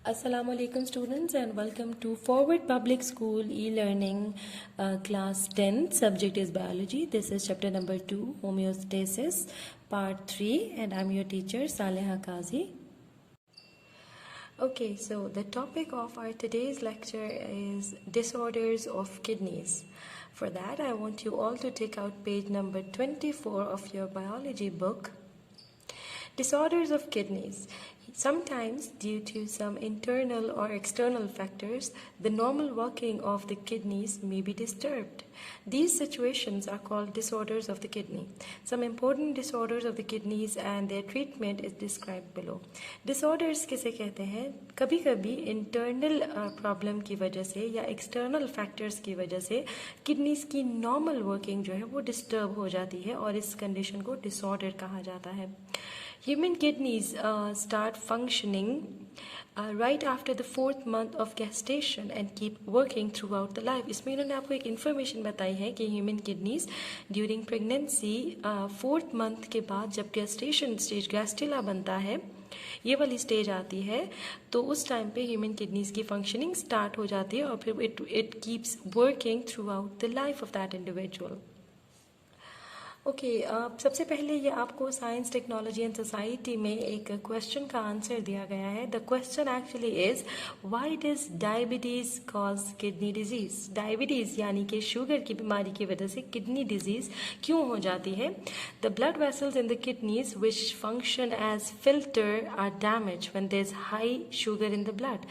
Assalamu alaikum students and welcome to Forward Public School e-learning class 10. Subject is biology. This is chapter number 2, homeostasis, part 3, and I'm your teacher Saleha Kazi. Okay, so the topic of our today's lecture is disorders of kidneys. For that, I want you all to take out page number 24 of your biology book. Disorders of kidneys. Sometimes, due to some internal or external factors, the normal working of the kidneys may be disturbed. These situations are called disorders of the kidney. Some important disorders of the kidneys and their treatment is described below. Disorders किसे कहते हैं? कभी-कभी internal problem की वजह से या external factors की वजह से kidneys की normal working जो है वो disturb हो जाती है और इस condition को disorder कहा जाता है. Human kidneys start functioning right after the 4th month of gestation and keep working throughout the life. इसमें इन्होंने आपको एक information बताई है कि human kidneys during pregnancy 4th month के बाद जब gestation stage gastrula बनता है, ये वाली स्टेज आती है तो उस टाइम पे ह्यूमन किडनीज की फंक्शनिंग स्टार्ट हो जाती है और फिर it keeps working through out the life of that individual. Okay, सबसे पहले ये आपको साइंस टेक्नोलॉजी एंड सोसाइटी में एक क्वेश्चन का आंसर दिया गया है. The question actually is why does diabetes cause kidney disease. Diabetes यानी कि शुगर की बीमारी की वजह से किडनी डिजीज क्यों हो जाती है? The blood vessels in the kidneys which function as filter are damage when there is high sugar in the blood.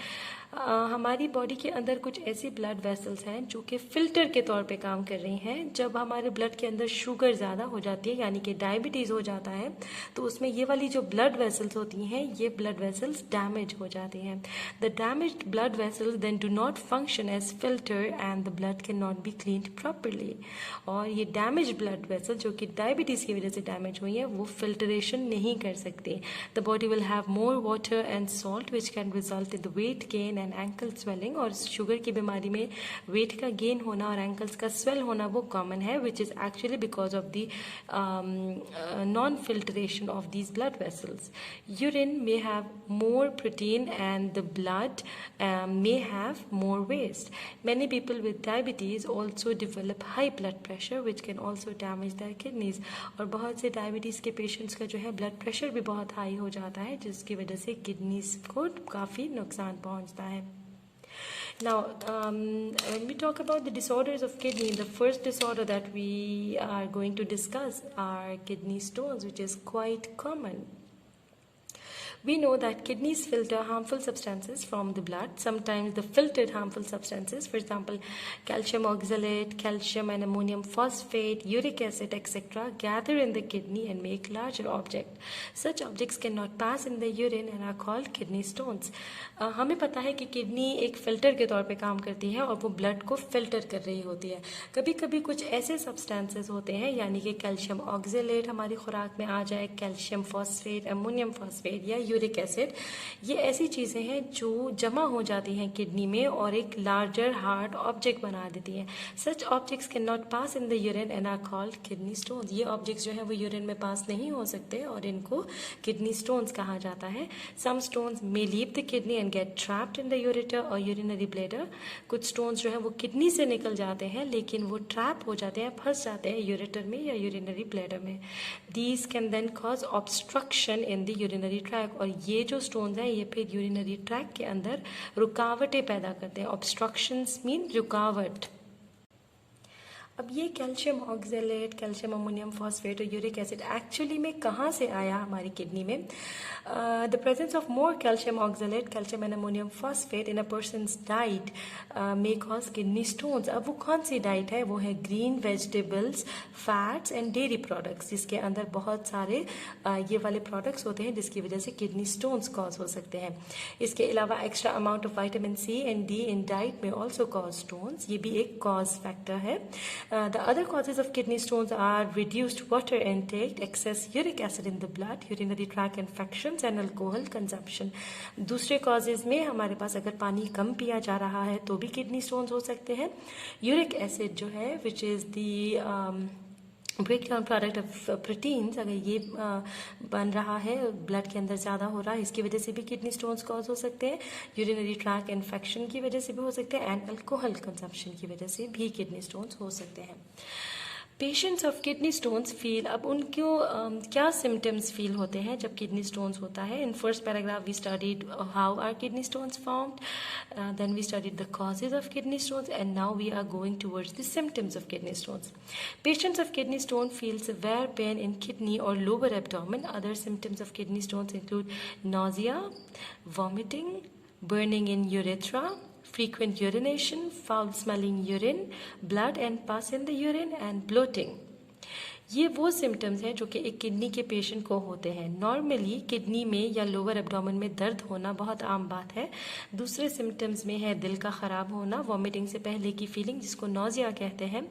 हमारी बॉडी के अंदर कुछ ऐसी ब्लड वेसल्स हैं जो कि फिल्टर के तौर पे काम कर रही हैं. जब हमारे ब्लड के अंदर शुगर ज़्यादा हो जाती है यानी कि डायबिटीज़ हो जाता है तो उसमें ये वाली जो ब्लड वेसल्स होती हैं ये ब्लड वेसल्स डैमेज हो जाती हैं. The damaged blood vessels then do not function as filter and the blood can not be cleaned properly. और ये डैमेज ब्लड वेसल जो कि डायबिटीज़ की वजह से डैमेज हुई है वो फिल्टरेशन नहीं कर सकती. The body will have more water and salt which can result in the weight gain and ankle swelling. और शुगर की बीमारी में वेट का गेन होना और एंकल्स का स्वेल होना वो कॉमन है which is actually because of the non filtration of these blood vessels. Urine may have more protein and the blood may have more waste. Many people with diabetes also develop high blood pressure which can also damage their kidneys. और बहुत से diabetes के patients का जो है blood pressure भी बहुत high हो जाता है जिसकी वजह से किडनीज को काफ़ी नुकसान पहुंचता है. Now, when we talk about the disorders of kidney, the first disorder that we are going to discuss are kidney stones, which is quite common. We know that kidneys filter harmful substances from the blood. Sometimes the filtered harmful substances, for example, calcium oxalate, calcium and ammonium phosphate, uric acid, etc., gather in the kidney and make larger objects. Such objects cannot pass in the urine and are called kidney stones. हमें पता है कि kidney एक filter के तौर पे काम करती है और वो ब्लड को फिल्टर कर रही होती है. कभी कभी कुछ ऐसे सब्सटेंसेस होते हैं यानी कि कैल्शियम ऑक्जेलेट हमारी खुराक में आ जाए, कैल्शियम फॉस्फेट, अमोनियम फॉस्फेट या यूरिक एसिड, ये ऐसी चीज़ें हैं जो जमा हो जाती हैं किडनी में और एक लार्जर हार्ड ऑब्जेक्ट बना देती हैं. Such objects can not pass in the urine and are called kidney stones. ये ऑब्जेक्ट्स जो है वो यूरिन में पास नहीं हो सकते और इनको किडनी स्टोन्स कहा जाता है. Some stones may leave the kidney and get trapped in the ureter और यूरिनरी ब्लैडर. कुछ स्टोन्स जो है वो किडनी से निकल जाते हैं लेकिन वो ट्रैप हो जाते हैं, फंस जाते हैं यूरेटर में या यूरिनरी ब्लैडर में. These can then cause obstruction in the urinary tract. और ये जो स्टोन्स हैं ये फिर यूरिनरी ट्रैक के अंदर रुकावटें पैदा करते हैं. ऑब्स्ट्रक्शंस मीन रुकावट. अब ये calcium oxalate, calcium ammonium phosphate और यूरिक एसिड एक्चुअली में कहाँ से आया हमारी किडनी में? The presence of more calcium oxalate, calcium and ammonium phosphate in a person's diet may cause kidney stones. अब वो कौन सी डाइट है? वो है green vegetables, fats and dairy products जिसके अंदर बहुत सारे ये वाले प्रोडक्ट्स होते हैं जिसकी वजह से किडनी स्टोन्स कॉज हो सकते हैं. इसके अलावा extra amount of vitamin C and D in diet में ऑल्सो कॉज स्टोन्स. ये भी एक कॉज फैक्टर है. The other causes of kidney stones are reduced water intake, excess uric acid in the blood, urinary tract infections and alcohol consumption. दूसरे causes में हमारे पास अगर पानी कम पिया जा रहा है तो भी kidney stones हो सकते हैं. uric acid जो है which is the break down product of proteins, अगर ये बन रहा है, ब्लड के अंदर ज़्यादा हो रहा है, इसकी वजह से भी किडनी स्टोन्स कॉज हो सकते हैं। यूरिनरी ट्रैक इन्फेक्शन की वजह से भी हो सकते हैं, एंड अल्कोहल कंजम्पशन की वजह से भी किडनी स्टोन्स हो सकते हैं। Patients of kidney stones feel, अब उनको क्या सिम्टम्स फील होते हैं जब किडनी स्टोन्स होता है। In first paragraph we studied how are kidney stones formed, then we studied the causes of kidney stones, and now we are going towards the symptoms of kidney stones. Patients of kidney stone feel severe pain in kidney or lower abdomen. Other symptoms of kidney stones include nausea, vomiting, burning in urethra, frequent urination, foul smelling urine, blood and pus in the urine, and bloating. ये वो symptoms हैं जो कि एक kidney के patient को होते हैं। नॉर्मली किडनी में या लोअर एब्डोमेन में दर्द होना बहुत आम बात है। दूसरे सिम्टम्स में है दिल का ख़राब होना, वॉमिटिंग से पहले की फीलिंग जिसको नोजिया कहते हैं,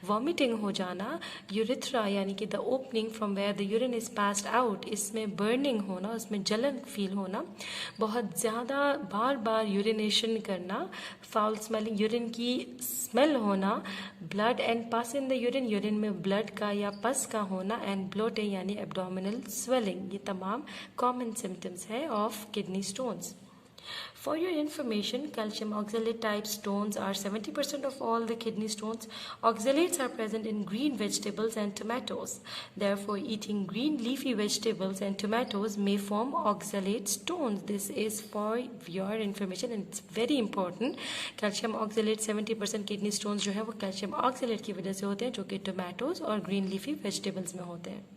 वॉमिटिंग हो जाना, यूरिथ्रा यानी कि the opening from where the urine is passed out, इसमें बर्निंग होना, उसमें जलन फील होना, बहुत ज़्यादा बार बार यूरिनेशन करना, फाउल स्मेलिंग यूरिन की स्मेल होना, blood and pus in the urine, urine में ब्लड का या पस का होना, एंड ब्लोटिंग यानी एब्डोमिनल स्वेलिंग। ये तमाम कॉमन सिम्टम्स है of kidney stones. For your information, calcium oxalate type stones are 70% of all the kidney stones. Oxalates are present in green vegetables and tomatoes. Therefore, eating green leafy vegetables and tomatoes may form oxalate stones. This is for your information and it's very important. Calcium oxalate 70% kidney stones जो है वो calcium oxalate की वजह से होते हैं, जो कि tomatoes और green leafy vegetables में होते हैं।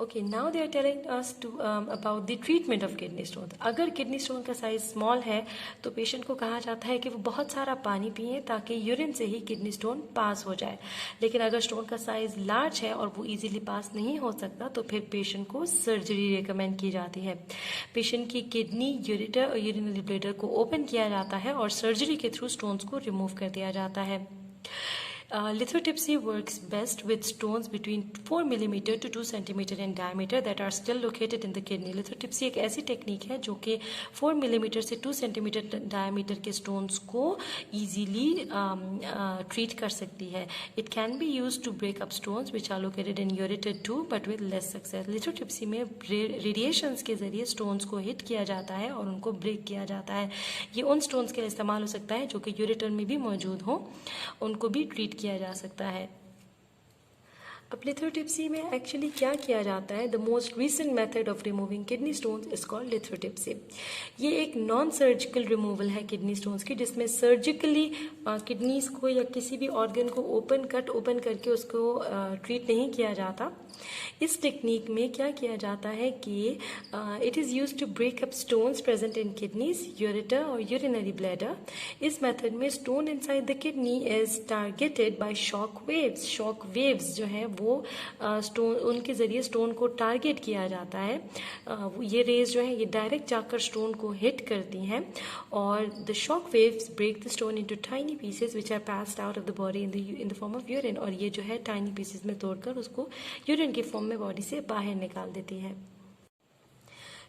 Okay, now they are telling us to about the treatment of kidney stones. अगर किडनी स्टोन का साइज स्मॉल है तो पेशेंट को कहा जाता है कि वो बहुत सारा पानी पिए ताकि यूरिन से ही किडनी स्टोन पास हो जाए। लेकिन अगर स्टोन का साइज लार्ज है और वो इजीली पास नहीं हो सकता तो फिर पेशेंट को सर्जरी रिकमेंड की जाती है। पेशेंट की किडनी, यूरेटर और यूरिनरी ब्लैडर को ओपन किया जाता है और सर्जरी के थ्रू स्टोन्स को रिमूव कर दिया जाता है। Lithotripsy works best with stones between 4 mm to 2 cm in diameter that are still located in the kidney. Lithotripsy एक ऐसी टेक्निक है जो कि 4 mm से 2 cm डायमीटर के स्टोन्स को easily ट्रीट कर सकती है। It can be used to break up stones which are located in ureter too, but with less success. Lithotripsy में रेडिएशंस के जरिए स्टोन्स को हिट किया जाता है और उनको ब्रेक किया जाता है। ये उन स्टोन्स के लिए इस्तेमाल हो सकता है जो कि यूरेटर में भी मौजूद हो, उनको भी ट्रीट किया जा सकता है। अब लिथोट्रिप्सी में एक्चुअली क्या किया जाता है, the most recent method of removing kidney stones is called lithotripsy. ये एक नॉन सर्जिकल रिमूवल है किडनी स्टोन्स की, जिसमें सर्जिकली किडनीज को या किसी भी ऑर्गन को ओपन करके उसको ट्रीट नहीं किया जाता। इस टेक्निक में क्या किया जाता है कि it is use to break up stones present in kidneys, ureter और यूरिनरी ब्लैडर। इस मेथड में stone inside the kidney is targeted by shock waves. Shock waves जो है वो स्टोन, उनके ज़रिए स्टोन को टारगेट किया जाता है। ये रेज जो है ये डायरेक्ट जाकर स्टोन को हिट करती हैं और the shock waves break the stone into tiny pieces which are passed out of the body in the form of urine. और ये जो है टाइनी पीसेस में तोड़कर उसको यूरिन की फॉर्म में बॉडी से बाहर निकाल देती है।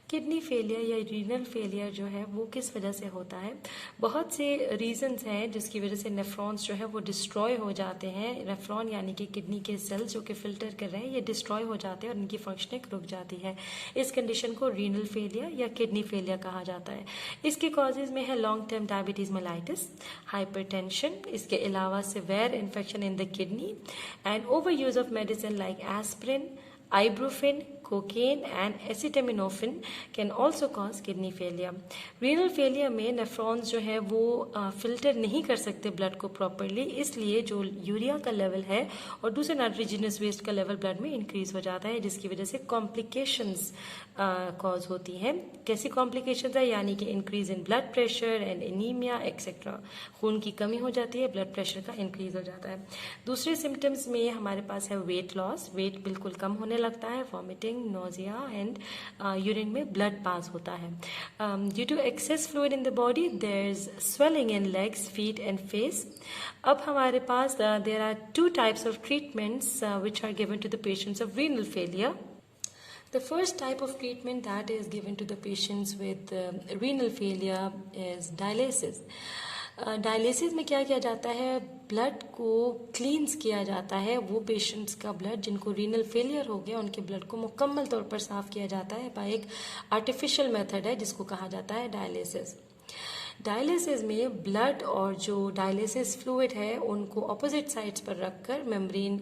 किडनी फेलियर या रीनल फेलियर जो है वो किस वजह से होता है? बहुत से रीजंस हैं जिसकी वजह से नेफ्रॉन्स जो है वो डिस्ट्रॉय हो जाते हैं। नेफ्रॉन यानी कि किडनी के सेल्स जो कि फिल्टर कर रहे हैं ये डिस्ट्रॉय हो जाते हैं और इनकी फंक्शनिंग रुक जाती है। इस कंडीशन को रीनल फेलियर या किडनी फेलियर कहा जाता है। इसके कॉजेज में है long term diabetes mellitus, hypertension, इसके अलावा severe infection in the kidney and over use of medicine like aspirin, ibuprofen, cocaine and acetaminophen can also cause kidney failure. Renal failure में nephrons जो है वो फिल्टर नहीं कर सकते ब्लड को प्रॉपरली, इसलिए जो यूरिया का लेवल है और दूसरे नाइट्रोजनस वेस्ट का लेवल ब्लड में इंक्रीज हो जाता है, जिसकी वजह से कॉम्प्लिकेशंस कॉज होती हैं। कैसी कॉम्प्लिकेशंस है? यानी कि increase in blood pressure and anaemia etcetera. खून की कमी हो जाती है, ब्लड प्रेशर का इंक्रीज हो जाता है। दूसरे सिम्टम्स में हमारे पास है वेट लॉस, वेट बिल्कुल कम होने लगता है, वॉमिटिंग, नोजिया एंड यूरिन में ब्लड पास होता है। Due to excess fluid in the body there is swelling in legs, feet and face. अब हमारे पास there are 2 types of treatments which are given to the patients of renal failure. The first type of treatment that is given to the patients with renal failure is dialysis. Dialysis में क्या किया जाता है, blood को क्लींस किया जाता है। वो पेशेंट्स का ब्लड जिनको रीनल फेलियर हो गया उनके ब्लड को मुकम्मल तौर पर साफ़ किया जाता है बाय एक आर्टिफिशियल मेथड है जिसको कहा जाता है डायलिसिस। डायलिसिस में ब्लड और जो डायलिसिस फ्लूइड है उनको ऑपोजिट साइड्स पर रखकर membrane,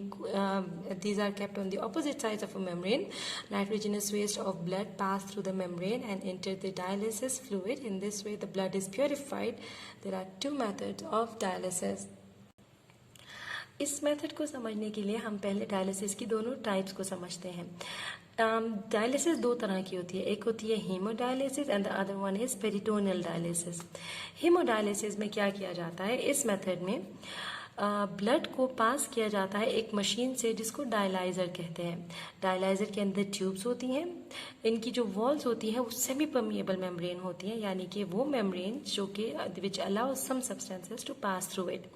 these are kept on the opposite sides of a membrane. Nitrogenous waste of blood pass through the membrane and enter the dialysis fluid. In this way the blood is purified. There are two methods of dialysis. इस method को समझने के लिए हम पहले dialysis की दोनों types को समझते हैं। डायलिसिस दो तरह की होती है, एक होती है haemodialysis and the other one is peritoneal dialysis. Haemodialysis में क्या किया जाता है, इस मेथड में ब्लड को पास किया जाता है एक मशीन से जिसको डायलाइजर कहते हैं। डायलाइजर के अंदर ट्यूब्स होती हैं, इनकी जो वॉल्स होती हैं वो सेमी परमिएबल मेम्ब्रेन होती हैं, यानी कि वो मेम्ब्रेन जो कि which allow some substances to pass through it.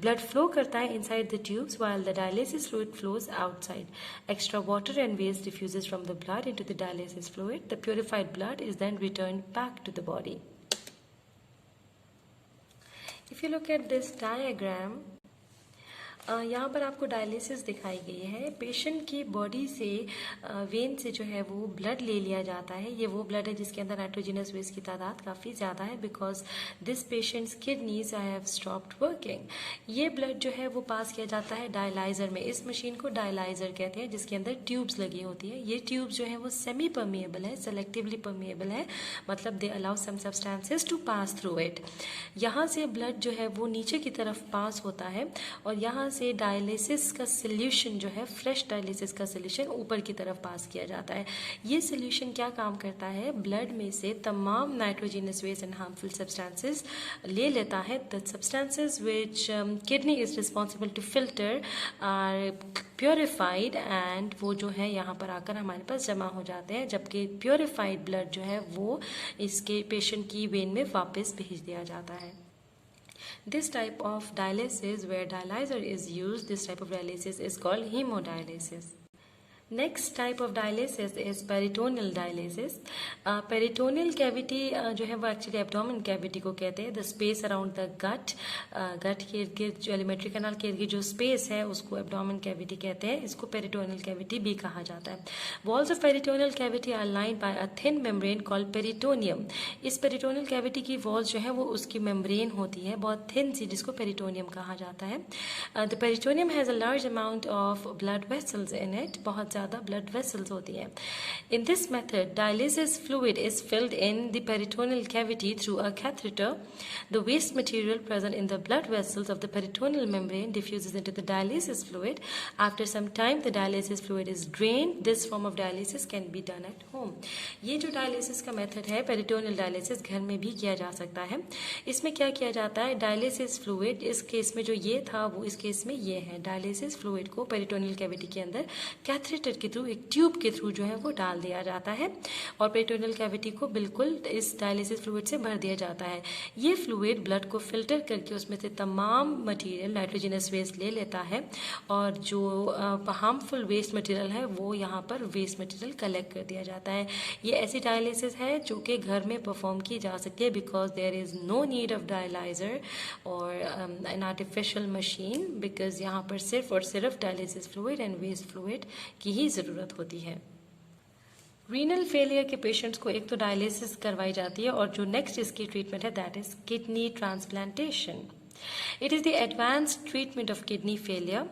Blood flow करता है inside the tubes while the dialysis fluid flows outside. Extra water and waste diffuses from the blood into the dialysis fluid. The purified blood is then return back to the body. If you look at this diagram, यहाँ पर आपको dialysis दिखाई गई है। Patient की body से when से जो है वो ब्लड ले लिया जाता है। ये वो ब्लड है जिसके अंदर नाइट्रोजनस वेस्ट की तादाद काफ़ी ज़्यादा है because this patients kidneys I have stopped working. ये ब्लड जो है वो पास किया जाता है डायलाइजर में। इस मशीन को डायलाइजर कहते हैं जिसके अंदर ट्यूब्स लगी होती है। ये ट्यूब्स जो है वो सेमी परमिएबल है, सेलेक्टिवली परमिएबल है, मतलब they allow some substances to pass through it. यहाँ से ब्लड जो है वो नीचे की तरफ पास होता है और यहाँ से डायलिसिस का सोल्यूशन जो है, फ्रेश डायलिसिस का सोल्यूशन ऊपर की तरफ पास किया जाता है। ये सोल्यूशन क्या काम करता है, ब्लड में से तमाम nitrogenous waste and harmful substances ले लेता है। The substances which kidney is responsible to filter are purified and वो जो है यहाँ पर आकर हमारे पास जमा हो जाते हैं, जबकि प्योरीफाइड ब्लड जो है वो इसके पेशेंट की वेन में वापस भेज दिया जाता है। This type of dialysis where dialyzer is used, this type of dialysis is called hemodialysis. Next type of dialysis is peritoneal dialysis. Peritoneal cavity जो है वो एक्चुअली एब्डोमेन कैविटी को कहते हैं। The space around the gut, gut के इर्द गिर्द जो एलिमेंट्री कैनाल के इर्द गिर्द जो स्पेस है उसको एब्डोमेन कैविटी कहते हैं। इसको पेरिटोनियल कैविटी भी कहा जाता है। Walls of peritoneal cavity are lined by a thin membrane called peritoneum. इस पेरिटोनियल कैविटी की वॉल्स जो है वो उसकी मेम्ब्रेन होती है बहुत थिन सी, जिसको पेरिटोनियम कहा जाता है। The peritoneum has a large amount of blood vessels in it, बहुत ज़्यादा ब्लड वेसल्स होती हैं। In this method dialysis fluid is filled in the peritoneal cavity through a catheter. The waste material present in the blood vessels of the peritoneal membrane diffuses into the dialysis fluid. After some time the dialysis fluid is drained. This form of dialysis can be done at home. ये जो dialysis का method है, peritoneal dialysis, घर में भी किया जा सकता है। इसमें क्या किया जाता है, डायलिसिस फ्लूइड, इस केस में जो ये था वो इस केस में ये है। डायलिसिस फ्लूइड को पेरिटोनियल कैविटी के अंदर कैथेटर के थ्रू, एक ट्यूब के थ्रू जो है वो डाल दिया जाता है और पेरिटोनियल कैविटी को बिल्कुल इस डायलिसिस फ्लूइड से भर दिया जाता है। ये फ्लूइड ब्लड को फिल्टर करके उसमें से तमाम मटेरियल, नाइट्रोजनस वेस्ट ले लेता है और जो हार्मफुल वेस्ट मटेरियल है वो यहाँ पर वेस्ट मटेरियल कलेक्ट कर दिया जाता है। ये ऐसी डायलिसिस है जो कि घर में परफॉर्म की जा सकती है because there is no need of dialyzer और एन आर्टिफिशियल मशीन, बिकॉज यहाँ पर सिर्फ और सिर्फ dialysis fluid and waste fluid की ही ज़रूरत होती है। रीनल फेलियर के पेशेंट्स को एक तो डायलिसिस करवाई जाती है और जो नेक्स्ट इसकी ट्रीटमेंट है that is kidney transplantation. It is the advanced treatment of kidney failure.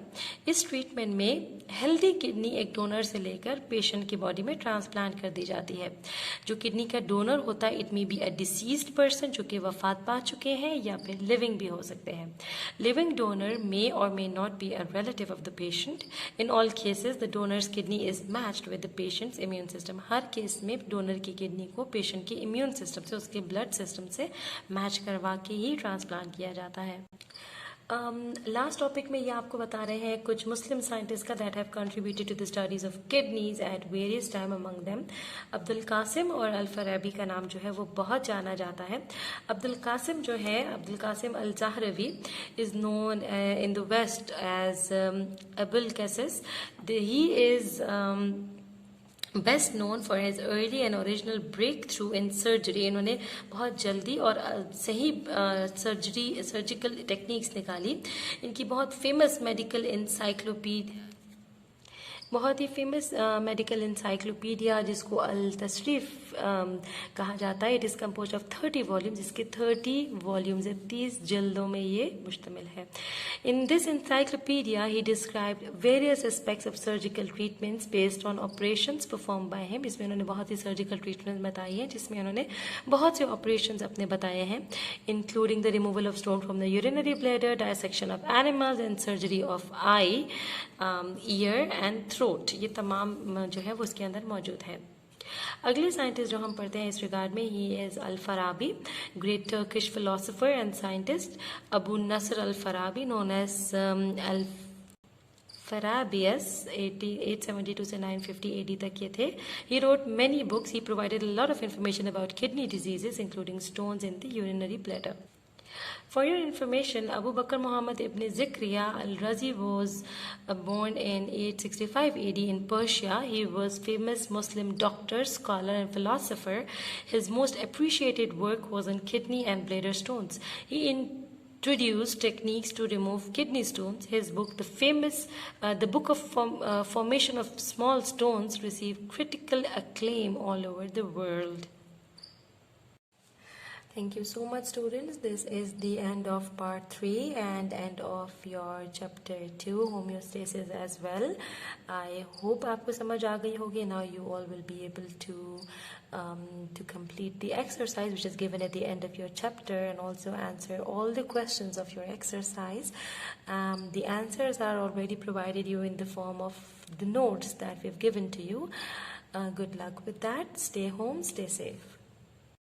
इस ट्रीटमेंट में हेल्दी किडनी एक डोनर से लेकर पेशेंट की बॉडी में ट्रांसप्लांट कर दी जाती है। जो किडनी का डोनर होता है, it may be a deceased person जो कि वफात पा चुके हैं, या फिर लिविंग भी हो सकते हैं। लिविंग डोनर मे और may not be a relative of the patient. In all cases the donors kidney is matched with the patients immune system. Her case में डोनर की किडनी को पेशेंट के इम्यून सिस्टम से, उसके ब्लड सिस्टम से match करवा के ही transplant किया जाता है। लास्ट टॉपिक में ये आपको बता रहे हैं कुछ मुस्लिम साइंटिस्ट का that have contributed to the studies of kidneys at various time among them. Abdul Qasim और अल फराबी का नाम जो है वो बहुत जाना जाता है। अब्दुल कासिम जो है, Abdul Qasim al Zahrawi is known in the west as Abulcasis. He is best known for his early and original breakthrough in surgery. इन्होंने बहुत जल्दी और सही सर्जिकल टेक्निक्स निकाली। इनकी बहुत फेमस मेडिकल इंसाइक्लोपीडिया, बहुत ही फेमस मेडिकल इंसाइक्लोपीडिया जिसको अल तशरीफ कहा जाता है, it is compose of 30 volumes, जिसके 30 वॉल्यूम्स है, 30 जल्दों में ये मुश्तमिल है। In this encyclopedia he described various aspects of surgical treatments based on operations perform by him. इसमें उन्होंने बहुत ही सर्जिकल ट्रीटमेंट्स बताई हैं, जिसमें उन्होंने बहुत से ऑपरेशंस अपने बताए हैं, including the removal of stone from the urinary bladder, dissection of animals and surgery of I, year and throat. ये तमाम जो है वो उसके अंदर मौजूद है। अगले साइंटिस्ट जो हम पढ़ते हैं इस रिगार्ड में, he is Al Farabi, great Turkish philosopher and scientist. Abu Nasr Al Farabi, known as Al Farabius, 872 से 950 AD तक ये थे। He wrote many books. He provided a lot of information about kidney diseases, including stones in the urinary bladder. For your information, Abu Bakr Muhammad ibn Zikriya al-Razi was born in 865 AD in Persia. He was famous Muslim doctor, scholar and philosopher. His most appreciated work was on kidney and bladder stones. He introduced techniques to remove kidney stones. His book, the Book of Formation of Small Stones, received critical acclaim all over the world. Thank you so much, students. This is the end of part 3 and end of your chapter 2, homeostasis as well. I hope आपको समझ आ गई होगी. Now you all will be able to complete the exercise which is given at the end of your chapter and also answer all the questions of your exercise. The answers are already provided you in the form of the notes that we've given to you. Good luck with that. Stay home, stay safe.